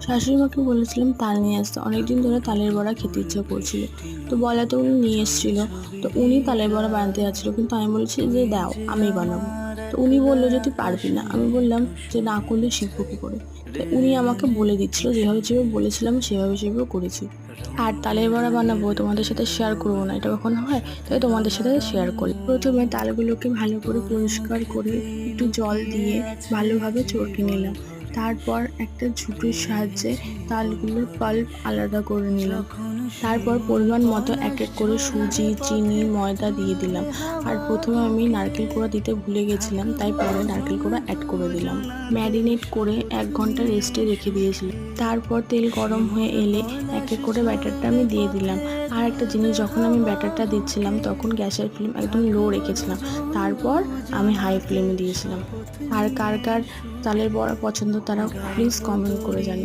শাশুড়ি মাকে বলেছিলাম তাল নিয়ে আসতে, অনেকদিন ধরে তালের বড়া খেতে ইচ্ছা করছিল। তো বলাতে উনি নিয়ে এসেছিল। তো উনি তালের বড়া বানাতে যাচ্ছিল, কিন্তু আমি বলেছি যে দাও আমি বানাবো। তো উনি বললো যে তুই পারবি না। আমি বললাম যে না করলে শিখবো কি করে। তো উনি আমাকে বলে দিচ্ছিল, যেভাবে যেভাবে বলেছিলাম সেভাবে সেভাবে করেছি। আর তালের বড়া বানাবো, তোমাদের সাথে শেয়ার করবো না এটা কখনো হয়, তাই তোমাদের সাথে শেয়ার করি। প্রথমে তালগুলোকে ভালো করে পরিষ্কার করে একটু জল দিয়ে ভালোভাবে চটকে নিলাম। তারপর একটা ঝুঁটির সাহায্যে তালগুলোর পাল্প আলাদা করে নিলাম। তারপর পরিমাণ মতো এক এক করে সুজি, চিনি, ময়দা দিয়ে দিলাম। আর প্রথমে আমি নারকেল কোড়া দিতে ভুলে গেছিলাম, তাই পরে নারকেল কোড়া অ্যাড করে দিলাম। ম্যারিনেট করে 1 ঘন্টা রেস্টে রেখে দিয়েছিলাম। তারপর তেল গরম হয়ে এলে এক এক করে ব্যাটারটা আমি দিয়ে দিলাম। আর একটা জিনিস, যখন আমি ব্যাটারটা দিচ্ছিলাম তখন গ্যাসের ফ্লেম একদম লো রেখেছিলাম। তারপর আমি হাই ফ্লেমে দিয়েছিলাম। আর কার কার তালের বড়া পছন্দ তারা প্লিজ কমেন্ট করে জানিও।